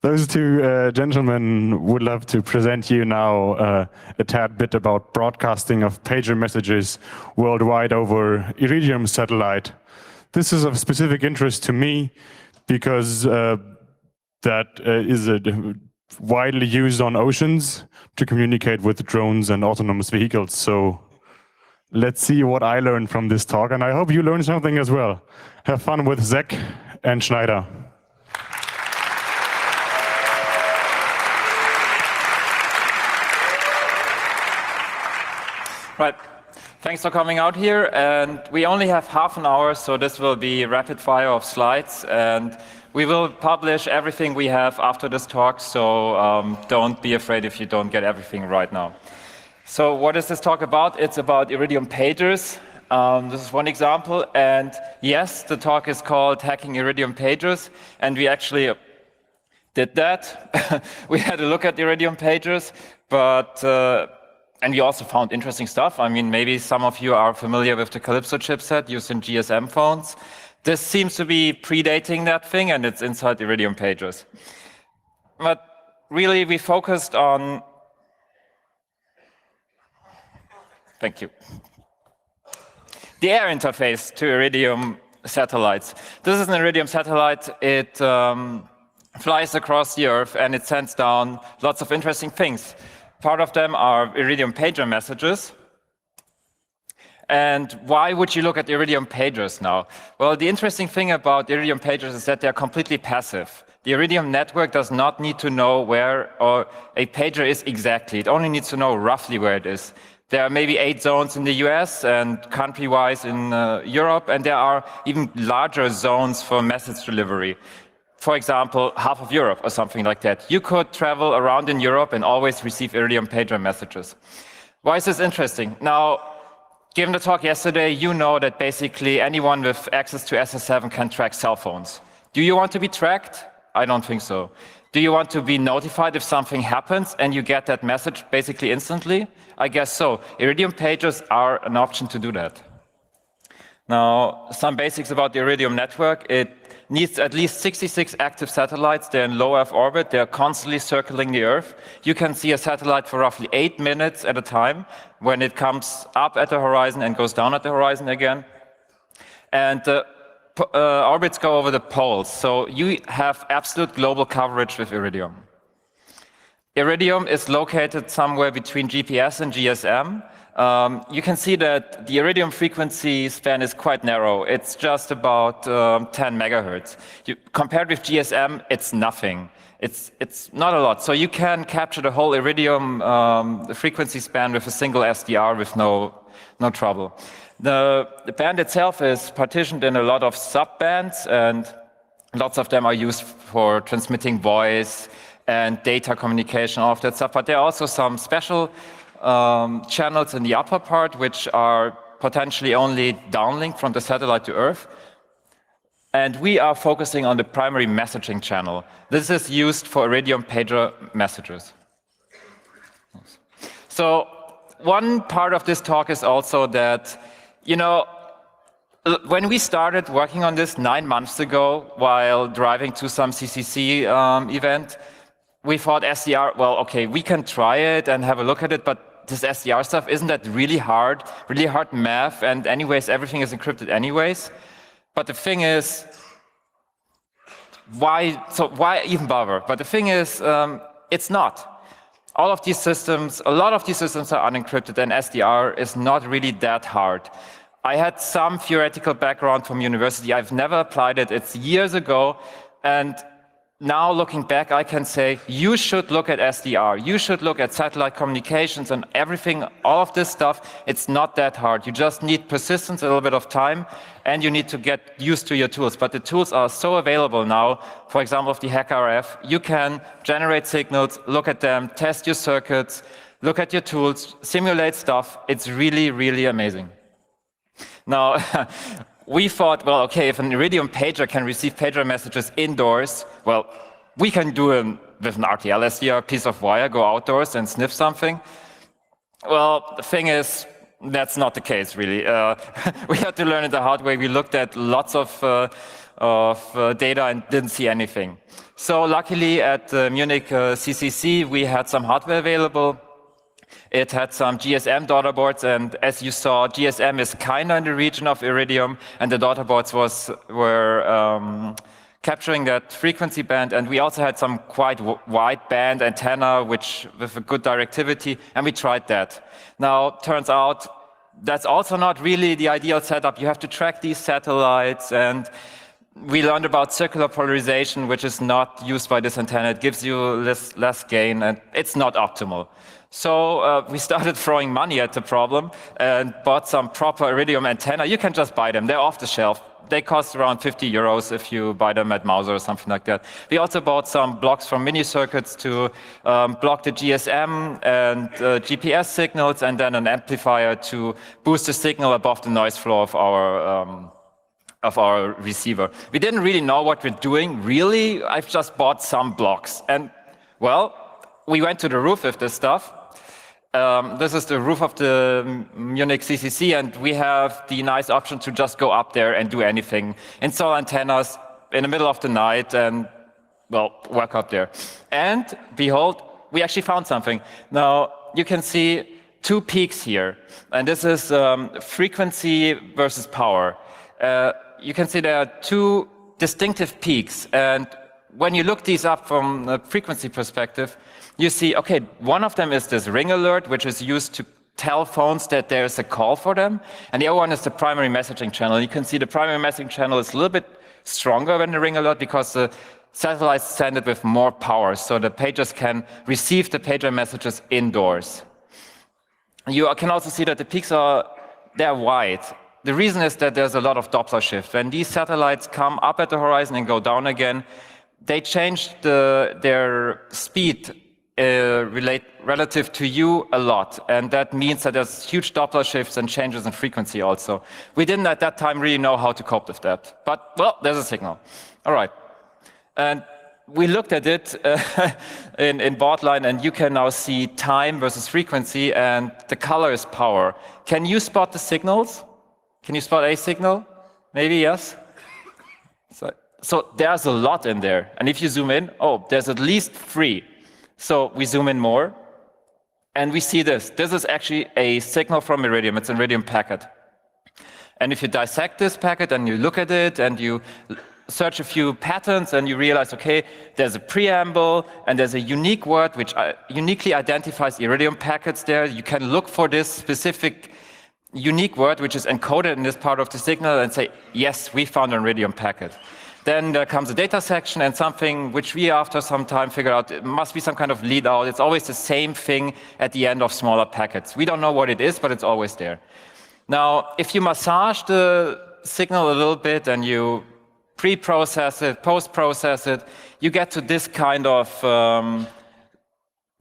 Those two gentlemen would love to present you now a tad bit about broadcasting of pager messages worldwide over Iridium satellite. This is of specific interest to me because that is widely used on oceans to communicate with drones and autonomous vehicles. So let's see what I learned from this talk, and I hope you learned something as well. Have fun with Zach and Schneider. Right. Thanks for coming out here. And we only have half an hour, so this will be rapid fire of slides. And we will publish everything we have after this talk, so don't be afraid if you don't get everything right now. So what is this talk about? It's about Iridium pagers. This is one example. And yes, the talk is called Hacking Iridium Pagers. And we actually did that. We had a look at Iridium pagers, but and we also found interesting stuff. I mean, maybe some of you are familiar with the Calypso chipset used in GSM phones. This seems to be predating that thing, and it's inside Iridium pagers. But really, we focused on... Thank you. The air interface to Iridium satellites. This is an Iridium satellite. It flies across the Earth, and it sends down lots of interesting things. Part of them are Iridium pager messages. And why would you look at Iridium pagers now? Well, the interesting thing about Iridium pagers is that they're completely passive. The Iridium network does not need to know where a pager is exactly. It only needs to know roughly where it is. There are maybe 8 zones in the US and country-wise in Europe, and there are even larger zones for message delivery. For example, half of Europe or something like that. You could travel around in Europe and always receive Iridium pager messages. Why is this interesting? Now, given the talk yesterday, you know that basically anyone with access to SS7 can track cell phones. Do you want to be tracked? I don't think so. Do you want to be notified if something happens and you get that message basically instantly? I guess so. Iridium pagers are an option to do that. Now, some basics about the Iridium network. It needs at least 66 active satellites. They're in low Earth orbit. They're constantly circling the Earth. You can see a satellite for roughly 8 minutes at a time when it comes up at the horizon and goes down at the horizon again. And the orbits go over the poles. So you have absolute global coverage with Iridium. Iridium is located somewhere between GPS and GSM. You can see that the Iridium frequency span is quite narrow. It's just about 10 megahertz. Compared with GSM, it's nothing. It's not a lot. So you can capture the whole Iridium frequency span with a single SDR with no trouble. The band itself is partitioned in a lot of sub-bands, and lots of them are used for transmitting voice and data communication, all of that stuff. But there are also some special channels in the upper part, which are potentially only downlink from the satellite to Earth. And we are focusing on the primary messaging channel. This is used for Iridium pager messages. So one part of this talk is also that, when we started working on this 9 months ago while driving to some CCC event, we thought SDR, well, okay, we can try it and have a look at it, but this SDR stuff, isn't that really hard math? And anyways, everything is encrypted anyways. But the thing is, why even bother? But the thing is, it's not. All of these systems, a lot of these systems are unencrypted, and SDR is not really that hard. I had some theoretical background from university. I've never applied it. It's years ago, and now looking back, I can say you should look at SDR. You should look at satellite communications and everything, all of this stuff. It's not that hard. You just need persistence, a little bit of time, and you need to get used to your tools. But the tools are so available now. For example, of the HackRF, you can generate signals, look at them, test your circuits, look at your tools, simulate stuff. It's really, really amazing. Now, we thought, well, okay, if an Iridium pager can receive pager messages indoors, well, we can do it with an RTL SDR, piece of wire, go outdoors and sniff something. Well, the thing is, that's not the case, really. We had to learn it the hard way. We looked at lots of data and didn't see anything. So luckily at Munich CCC, we had some hardware available. It had some GSM daughter boards, and as you saw, GSM is kind of in the region of Iridium, and the daughter boards were capturing that frequency band, and we also had some quite wide band antenna, with a good directivity, and we tried that. Now, turns out that's also not really the ideal setup. You have to track these satellites, and we learned about circular polarization, which is not used by this antenna. It gives you less gain, and it's not optimal. So we started throwing money at the problem and bought some proper Iridium antenna. You can just buy them. They're off the shelf. They cost around 50 euros if you buy them at Mauser or something like that. We also bought some blocks from mini circuits to block the GSM and GPS signals, and then an amplifier to boost the signal above the noise floor of our receiver. We didn't really know what we're doing, really. I've just bought some blocks. And, well, we went to the roof with this stuff. This is the roof of the Munich CCC, and we have the nice option to just go up there and do anything. Install antennas in the middle of the night and, well, work up there. And behold, we actually found something. Now, you can see two peaks here, and this is frequency versus power. You can see there are two distinctive peaks, and when you look these up from a frequency perspective, you see, okay, one of them is this ring alert, which is used to tell phones that there's a call for them, and the other one is the primary messaging channel. You can see the primary messaging channel is a little bit stronger than the ring alert because the satellites send it with more power, so the pagers can receive the pager messages indoors. You can also see that the peaks they're wide. The reason is that there's a lot of Doppler shift. When these satellites come up at the horizon and go down again, they change their speed relative to you a lot, and that means that there's huge Doppler shifts and changes in frequency also. We didn't at that time really know how to cope with that, but, well, there's a signal. All right. And we looked at it in Baudline, and you can now see time versus frequency, and the color is power. Can you spot the signals? Can you spot a signal? Maybe, yes? So there's a lot in there. And if you zoom in, oh, there's at least 3. So we zoom in more, and we see this. This is actually a signal from Iridium. It's an Iridium packet. And if you dissect this packet and you look at it and you search a few patterns and you realize, okay, there's a preamble and there's a unique word which uniquely identifies Iridium packets there. You can look for this specific unique word which is encoded in this part of the signal and say, yes, we found an Iridium packet. Then there comes a data section and something which we after some time figured out it must be some kind of lead out. It's always the same thing at the end of smaller packets. We don't know what it is, but it's always there. Now, if you massage the signal a little bit and you pre-process it, post-process it, you get to this kind of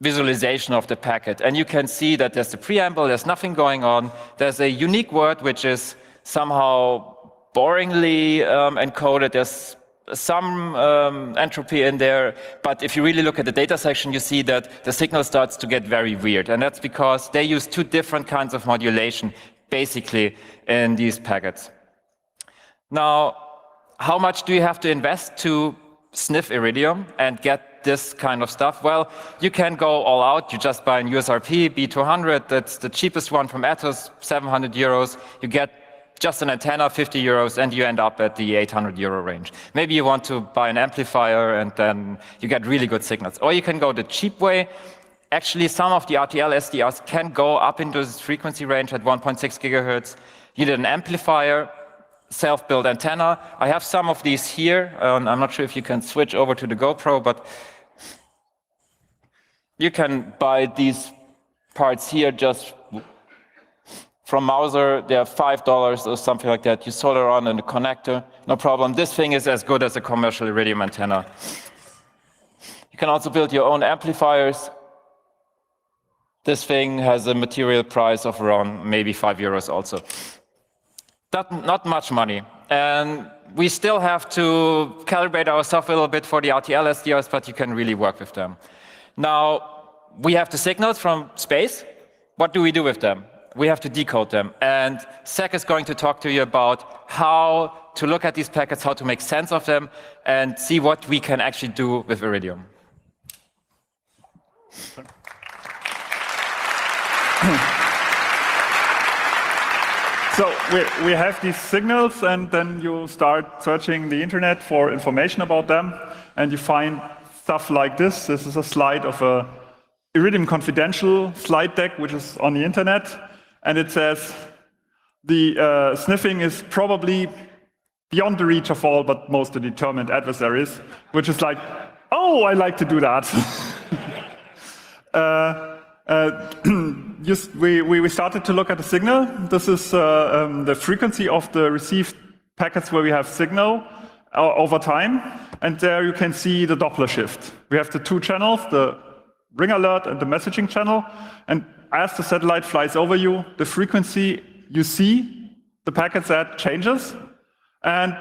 visualization of the packet. And you can see that there's the preamble, there's nothing going on. There's a unique word which is somehow boringly encoded. There's some entropy in there, but if you really look at the data section, you see that the signal starts to get very weird, and that's because they use 2 different kinds of modulation, basically, in these packets. Now, how much do you have to invest to sniff Iridium and get this kind of stuff? Well, you can go all out. You just buy an USRP B200. That's the cheapest one from Atos, 700 euros. You get just an antenna, 50 euros, and you end up at the 800 euro range. Maybe you want to buy an amplifier, and then you get really good signals. Or you can go the cheap way. Actually, some of the RTL SDRs can go up into this frequency range at 1.6 gigahertz. You need an amplifier, self-built antenna. I have some of these here. I'm not sure if you can switch over to the GoPro, but you can buy these parts here just from Mauser. They're $5 or something like that. You solder on in the connector, no problem. This thing is as good as a commercial Iridium antenna. You can also build your own amplifiers. This thing has a material price of around maybe 5 euros also. Not much money. And we still have to calibrate ourselves a little bit for the RTL SDRs, but you can really work with them. Now, we have the signals from space. What do we do with them? we have to decode them. And Zach is going to talk to you about how to look at these packets, how to make sense of them, and see what we can actually do with Iridium. So we have these signals, and then you start searching the internet for information about them, and you find stuff like this. This is a slide of a Iridium confidential slide deck, which is on the internet, and it says the sniffing is probably beyond the reach of all but most determined adversaries, which is like, oh, I like to do that. We started to look at the signal. This is the frequency of the received packets where we have signal over time. And there you can see the Doppler shift. We have the two channels, the ring alert and the messaging channel. And as the satellite flies over you, the frequency you see the packets at changes. And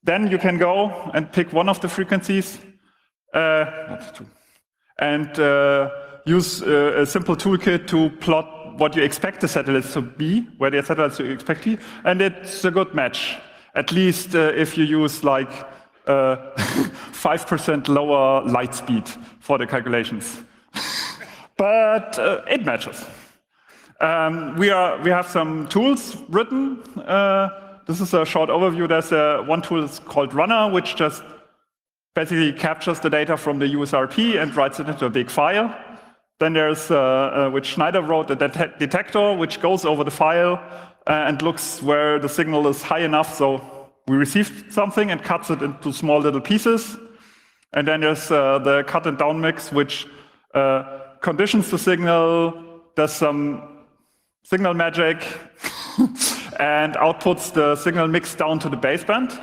then you can go and pick one of the frequencies and use a simple toolkit to plot what you expect the satellites to be, where the satellites you expect to be, and it's a good match. At least if you use like 5% lower light speed for the calculations. But it matches. We have some tools written. This is a short overview. There's one tool called Runner, which just basically captures the data from the USRP and writes it into a big file. Then there's, which Schneider wrote, a detector, which goes over the file and looks where the signal is high enough, so we received something and cuts it into small little pieces. And then there's the cut and down mix, which conditions the signal, does some signal magic, and outputs the signal mix down to the baseband.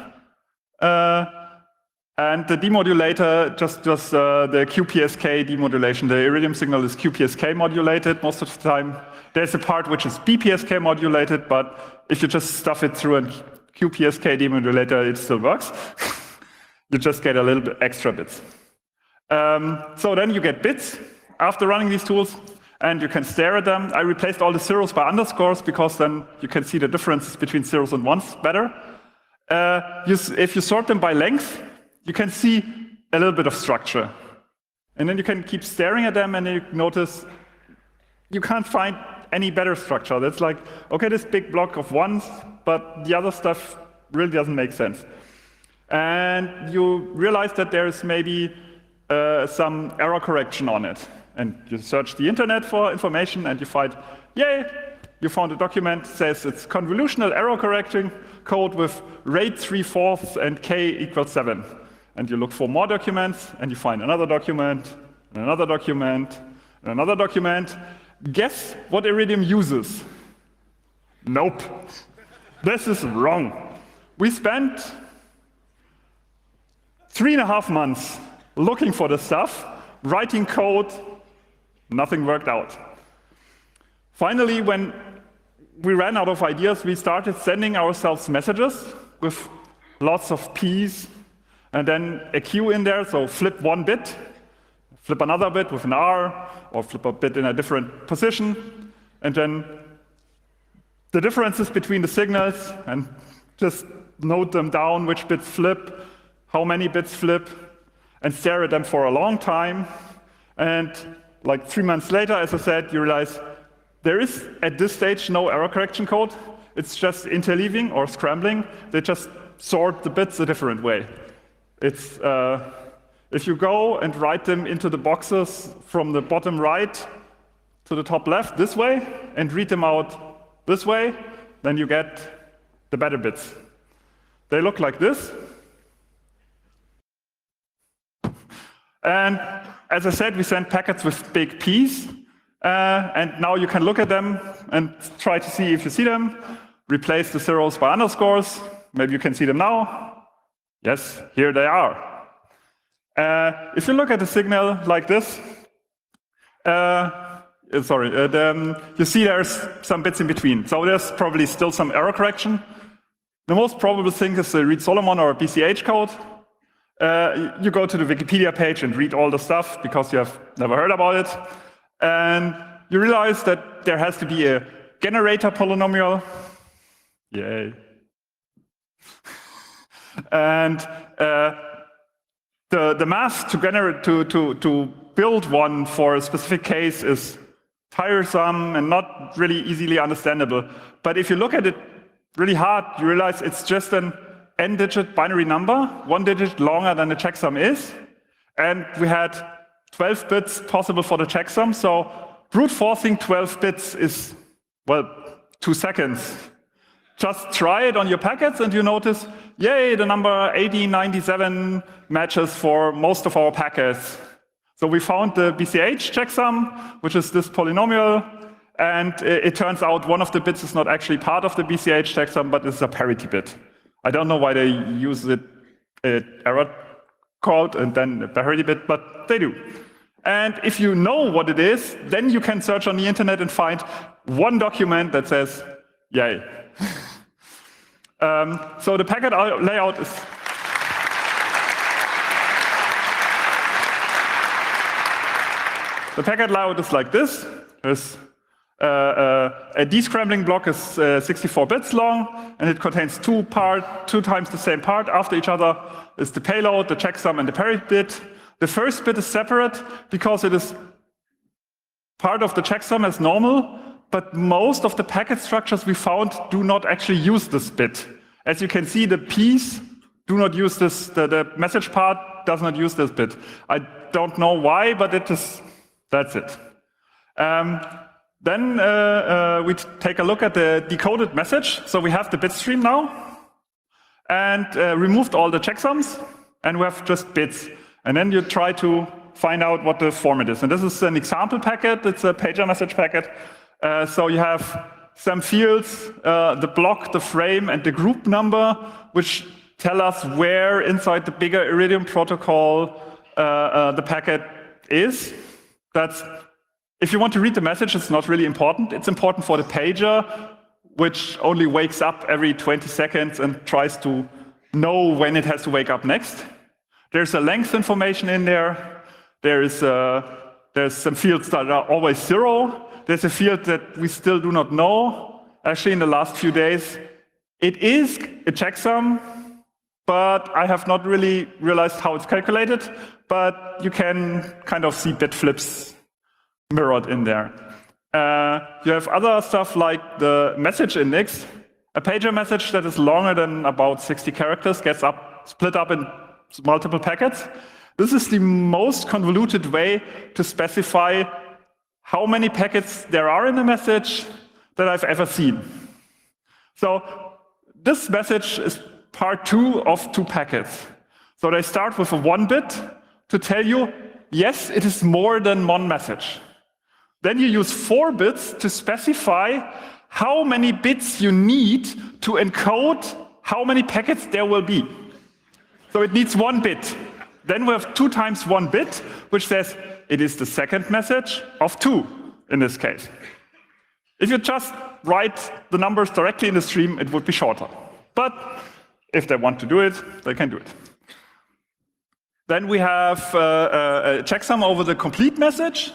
And the demodulator just does the QPSK demodulation. The Iridium signal is QPSK modulated most of the time. There's a part which is BPSK modulated, but if you just stuff it through a QPSK demodulator, it still works. You just get a little bit extra bits. So then you get bits after running these tools, and you can stare at them. I replaced all the zeros by underscores because then you can see the differences between zeros and ones better. If you sort them by length, you can see a little bit of structure. And then you can keep staring at them and you notice you can't find any better structure. That's like, okay, this big block of ones, but the other stuff really doesn't make sense. And you realize that there's maybe some error correction on it. And you search the internet for information and you find, yay, you found a document that says it's convolutional error correcting code with rate 3/4 and k = 7. And you look for more documents, and you find another document, and another document, and another document. Guess what Iridium uses? Nope. This is wrong. We spent 3.5 months looking for this stuff, writing code, nothing worked out. Finally, when we ran out of ideas, we started sending ourselves messages with lots of P's, and then a Q in there, so flip one bit, flip another bit with an R, or flip a bit in a different position, and then the differences between the signals, and just note them down, which bits flip, how many bits flip, and stare at them for a long time. And like 3 months later, as I said, you realize there is, at this stage, no error correction code. It's just interleaving or scrambling. They just sort the bits a different way. It's if you go and write them into the boxes from the bottom right to the top left this way, and read them out this way, then you get the better bits. They look like this. And as I said, we send packets with big P's. And now you can look at them and try to see if you see them. Replace the zeros by underscores. Maybe you can see them now. Yes, here they are. If you look at the signal like this, you see there's some bits in between. So there's probably still some error correction. The most probable thing is a Reed-Solomon or a BCH code. You go to the Wikipedia page and read all the stuff because you have never heard about it. And you realize that there has to be a generator polynomial. Yay. And the math to build one for a specific case is tiresome and not really easily understandable. But if you look at it really hard, you realize it's just an n-digit binary number, 1 digit longer than the checksum is. And we had 12 bits possible for the checksum. So brute forcing 12 bits is, well, 2 seconds. Just try it on your packets and you notice, yay, the number 8097 matches for most of our packets. So we found the BCH checksum, which is this polynomial, and it turns out one of the bits is not actually part of the BCH checksum, but it's a parity bit. I don't know why they use it error code and then a parity bit, but they do. And if you know what it is, then you can search on the internet and find one document that says, yay. So the packet layout is like this. There's a descrambling block is 64 bits long, and it contains two times the same part after each other. Is the payload, the checksum, and the parity bit. The first bit is separate because it is part of the checksum as normal, but most of the packet structures we found do not actually use this bit. As you can see, the P's do not use this, the message part does not use this bit. I don't know why, but that's it. Then we take a look at the decoded message. So we have the bit stream now, and removed all the checksums, and we have just bits. And then you try to find out what the format is. And this is an example packet. It's a pager message packet. So you have some fields, the block, the frame, and the group number, which tell us where inside the bigger Iridium protocol the packet is. That's, if you want to read the message, it's not really important. It's important for the pager, which only wakes up every 20 seconds and tries to know when it has to wake up next. There's a length information in there. There's some fields that are always 0. There's a field that we still do not know. Actually, in the last few days, it is a checksum, but I have not really realized how it's calculated. But you can kind of see bit flips mirrored in there. You have other stuff like the message index. A pager message that is longer than about 60 characters gets split up in multiple packets. This is the most convoluted way to specify how many packets there are in a message that I've ever seen. So this message is part 2 of 2 packets. So they start with a 1 bit to tell you, yes, it is more than one message. Then you use 4 bits to specify how many bits you need to encode how many packets there will be. So it needs 1 bit. Then we have 2 times 1 bit, which says it is the second message of 2 in this case. If you just write the numbers directly in the stream, it would be shorter. But if they want to do it, they can do it. Then we have a checksum over the complete message,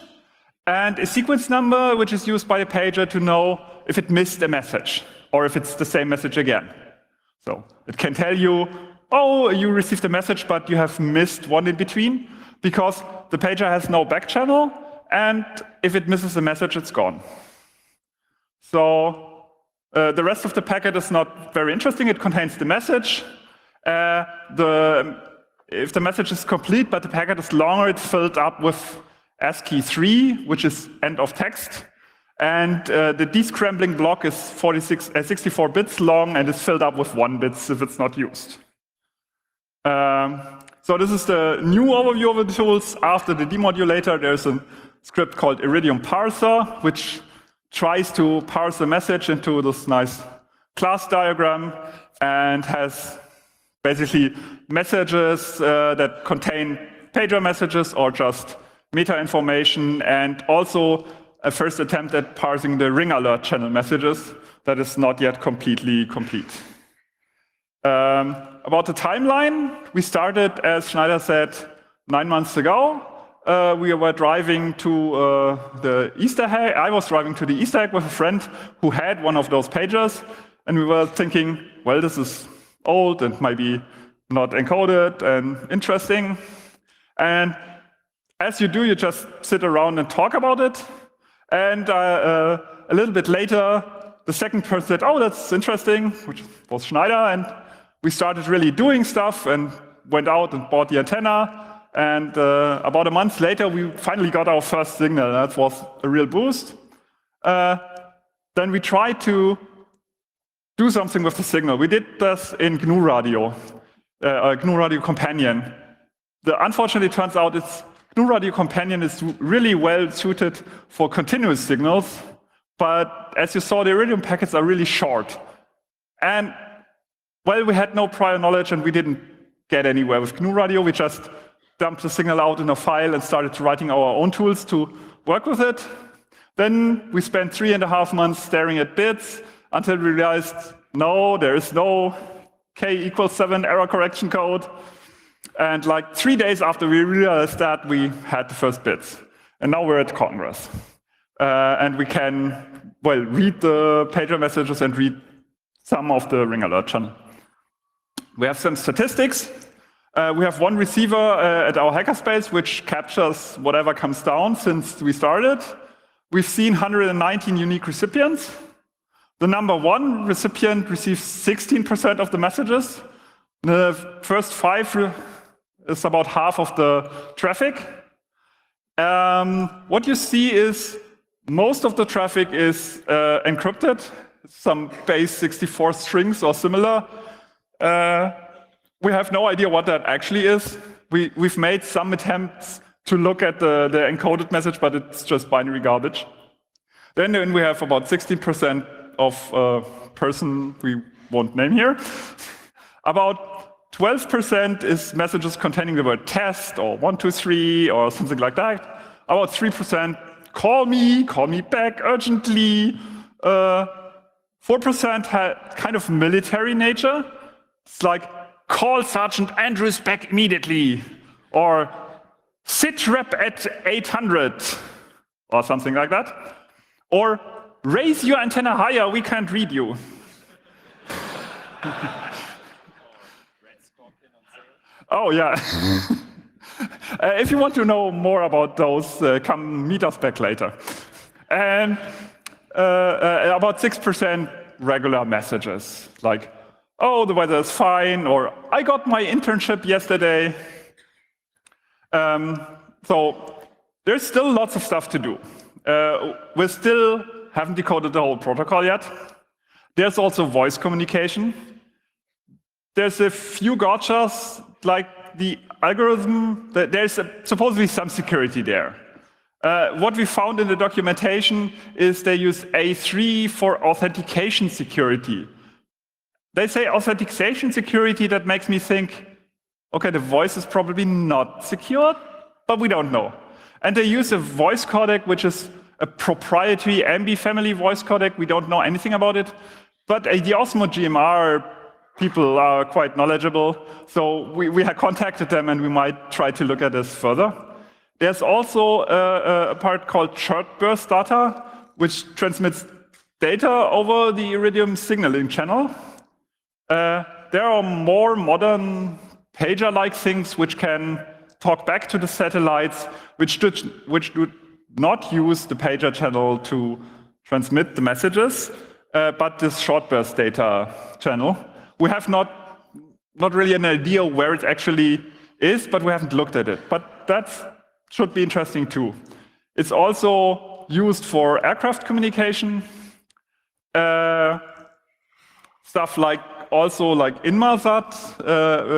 and a sequence number, which is used by a pager to know if it missed a message, or if it's the same message again. So it can tell you, oh, you received a message, but you have missed one in between, because the pager has no back channel, and if it misses a message, it's gone. So the rest of the packet is not very interesting. It contains the message. If the message is complete, but the packet is longer, it's filled up with ASCII 3, which is end of text. And the descrambling block is 64 bits long, and it's filled up with 1 bit if it's not used. So this is the new overview of the tools. After the demodulator, there's a script called Iridium parser, which tries to parse the message into this nice class diagram and has basically messages that contain pager messages or just meta information, and also a first attempt at parsing the ring alert channel messages that is not yet completely complete. About the timeline, we started, as Schneider said, 9 months ago. we were driving to the Easter egg. I was driving to the Easter egg with a friend who had one of those pagers, and we were thinking, well, this is old and maybe not encoded and interesting. And as you do, you just sit around and talk about it. And a little bit later, the second person said, oh, that's interesting, which was Schneider. And we started really doing stuff and went out and bought the antenna. And about a month later, we finally got our first signal. That was a real boost. Then we tried to do something with the signal. We did this in GNU Radio, GNU Radio Companion. Unfortunately, it turns out GNU Radio Companion is really well suited for continuous signals, but as you saw, the Iridium packets are really short. And, well, we had no prior knowledge and we didn't get anywhere with GNU Radio. We just dumped the signal out in a file and started writing our own tools to work with it. Then we spent 3.5 months staring at bits until we realized, no, there is no k=7 error correction code. And like 3 days after we realized that, we had the first bits. And now we're at Congress. And we can, well, read the pager messages and read some of the ring alert channel. We have some statistics. We have one receiver at our hackerspace, which captures whatever comes down since we started. We've seen 119 unique recipients. The number one recipient receives 16% of the messages. The first 5 is about half of the traffic. What you see is most of the traffic is encrypted, some base 64 strings or similar. We have no idea what that actually is. We've made some attempts to look at the encoded message, but it's just binary garbage. Then we have about 16% of a person we won't name here. About 12% is messages containing the word test or 123 or something like that. About 3%, call me back urgently. 4% had kind of military nature. It's like, call Sergeant Andrews back immediately, or sit rep at 800, or something like that. Or raise your antenna higher, we can't read you. Oh, yeah. If you want to know more about those, come meet us back later. And about 6% regular messages, like, oh, the weather is fine, or I got my internship yesterday. So there's still lots of stuff to do. We still haven't decoded the whole protocol yet. There's also voice communication. There's a few gotchas, like the algorithm. There's supposedly some security there. What we found in the documentation is they use A3 for authentication security. They say authentication security, that makes me think, okay, the voice is probably not secured, but we don't know. And they use a voice codec, which is a proprietary MB family voice codec. We don't know anything about it. But the Osmo GMR people are quite knowledgeable. So we had contacted them and we might try to look at this further. There's also a part called short burst data, which transmits data over the Iridium signaling channel. There are more modern pager-like things which can talk back to the satellites, which do not use the pager channel to transmit the messages, but this short burst data channel. We have not really an idea where it actually is, but we haven't looked at it. But that should be interesting too. It's also used for aircraft communication, stuff like also like Inmarsat.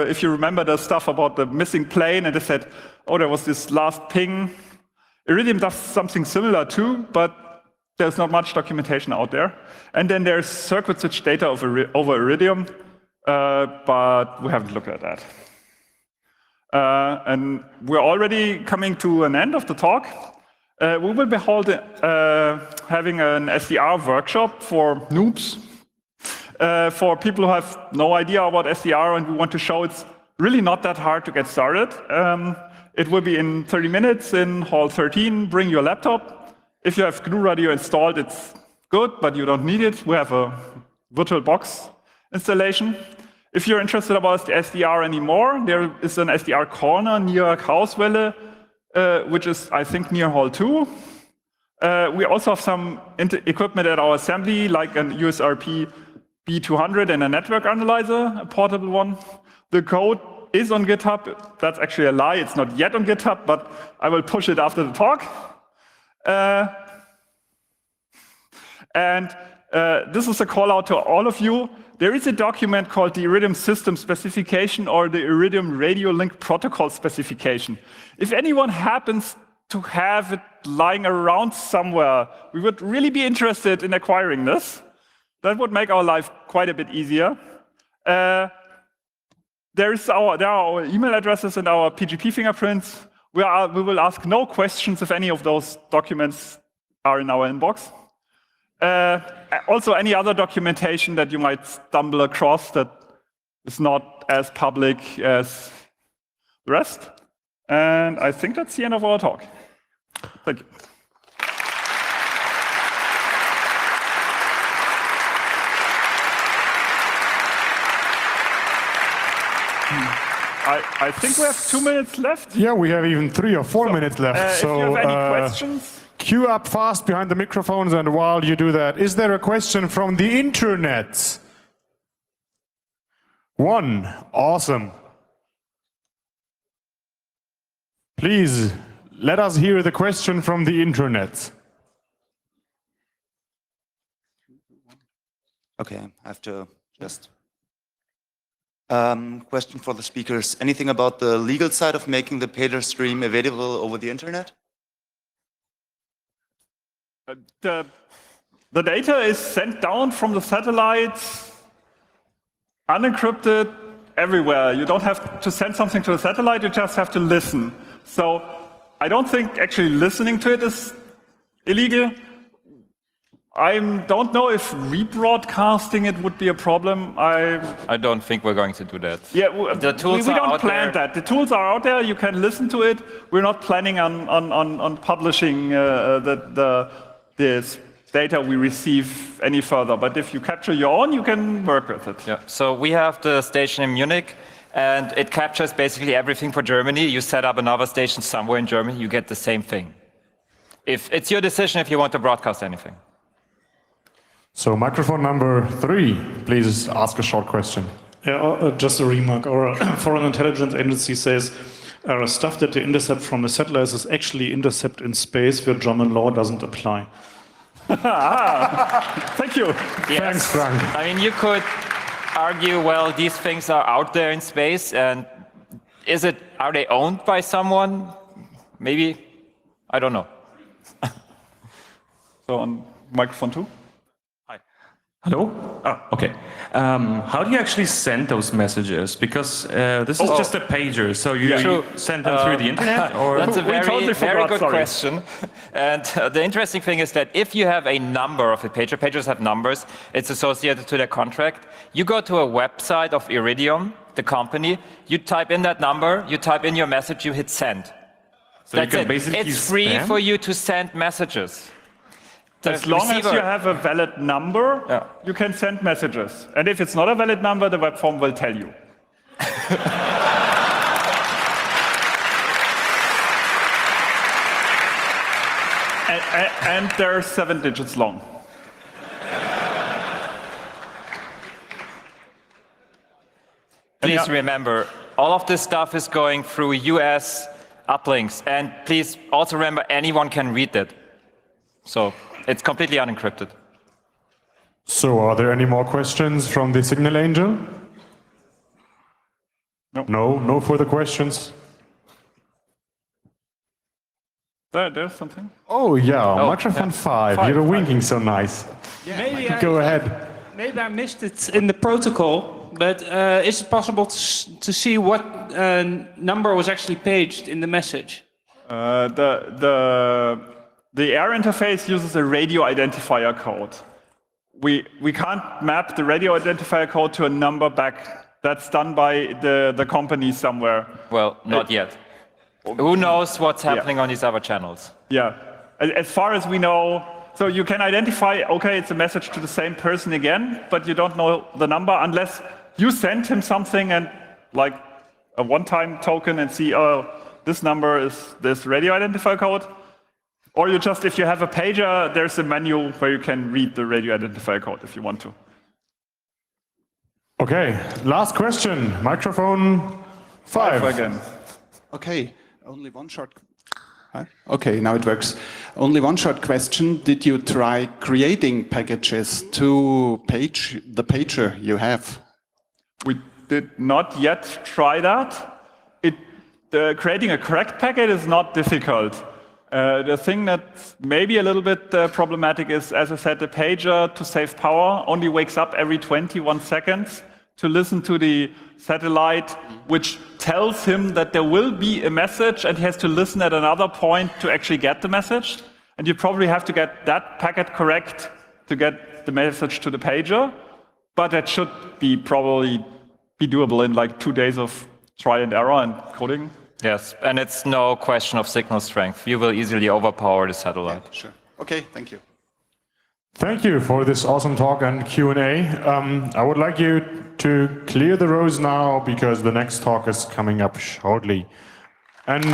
If you remember the stuff about the missing plane, and they said, oh, there was this last ping. Iridium does something similar too, but there's not much documentation out there. And then there's circuit switch data over Iridium, but we haven't looked at that. And we're already coming to an end of the talk. We will be having an SDR workshop for noobs, for people who have no idea about SDR and we want to show it's really not that hard to get started. It will be in 30 minutes in hall 13. Bring your laptop. If you have GNU Radio installed, it's good, but you don't need it. We have a VirtualBox installation. If you're interested about the SDR anymore, there is an SDR corner near Krauswelle, which is, I think, near hall 2. We also have some equipment at our assembly, like an USRP B200 and a network analyzer, a portable one. The code is on GitHub. That's actually a lie. It's not yet on GitHub, but I will push it after the talk. This is a call out to all of you. There is a document called the Iridium System Specification or the Iridium Radio Link Protocol Specification. If anyone happens to have it lying around somewhere, we would really be interested in acquiring this. That would make our life quite a bit easier. There are our email addresses and our PGP fingerprints. We will ask no questions if any of those documents are in our inbox. Also, any other documentation that you might stumble across that is not as public as the rest. And I think that's the end of our talk. Thank you. I think we have 2 minutes left. Yeah, we have even 3 or 4 minutes left. If you have any questions. Queue up fast behind the microphones, and while you do that, is there a question from the internet? One. Awesome. Please, let us hear the question from the internet. Okay, I have to just... question for the speakers. Anything about the legal side of making the pager stream available over the internet? The data is sent down from the satellites, unencrypted, everywhere. You don't have to send something to a satellite, you just have to listen. So I don't think actually listening to it is illegal. I don't know if rebroadcasting it would be a problem. I don't think we're going to do that. Yeah, the tools we are don't out plan there. that. The tools are out there. You can listen to it. We're not planning on publishing this data we receive any further. But if you capture your own, you can work with it. Yeah. So we have the station in Munich, and it captures basically everything for Germany. You set up another station somewhere in Germany, you get the same thing. If it's your decision if you want to broadcast anything. So microphone number 3, please ask a short question. Yeah, just a remark. Our foreign intelligence agency says stuff that they intercept from the satellites is actually intercept in space where German law doesn't apply. Thank you. Yes. Thanks, Frank. I mean, you could argue, well, these things are out there in space, and are they owned by someone? Maybe, I don't know. So on microphone 2. Hello? Oh, okay. How do you actually send those messages? Because this is just a pager, so you send them through the internet? Or? That's a very, very good sorry. question. And the interesting thing is that if you have a number of a pager, pagers have numbers, it's associated to their contract. You go to a website of Iridium, the company, you type in that number, you type in your message, you hit send. So That's you can it. basically It's free spam? for you to send messages. As long as you have a valid number, you can send messages. And if it's not a valid number, the web form will tell you. and they're 7 digits long. Please remember, all of this stuff is going through US uplinks. And please also remember, anyone can read that. So it's completely unencrypted. So are there any more questions from the Signal Angel? No. No further questions? There's something. Oh yeah, microphone 5. You're winking so nice. Yeah. Go ahead. Maybe I missed it in the protocol, but is it possible to see what number was actually paged in the message? The air interface uses a radio identifier code. We can't map the radio identifier code to a number back. That's done by the company somewhere. Well, not yet. Who knows what's happening on these other channels? Yeah. As far as we know, so you can identify, okay, it's a message to the same person again, but you don't know the number unless you send him something and like a one-time token and see, oh, this number is this radio identifier code. Or you just, if you have a pager, there's a menu where you can read the radio identifier code if you want to. Okay, last question. Microphone 5 again. Okay, only one short. Okay, now it works. Only one short question. Did you try creating packages to page the pager you have? We did not yet try that. Creating a correct packet is not difficult. The thing that's maybe a little bit problematic is, as I said, the pager, to save power, only wakes up every 21 seconds to listen to the satellite, which tells him that there will be a message, and he has to listen at another point to actually get the message. And you probably have to get that packet correct to get the message to the pager, but that should probably be doable in like 2 days of try and error and coding. Yes, and it's no question of signal strength. You will easily overpower the satellite. Yeah, sure. Okay, thank you. Thank you for this awesome talk and Q&A. I would like you to clear the rows now because the next talk is coming up shortly. And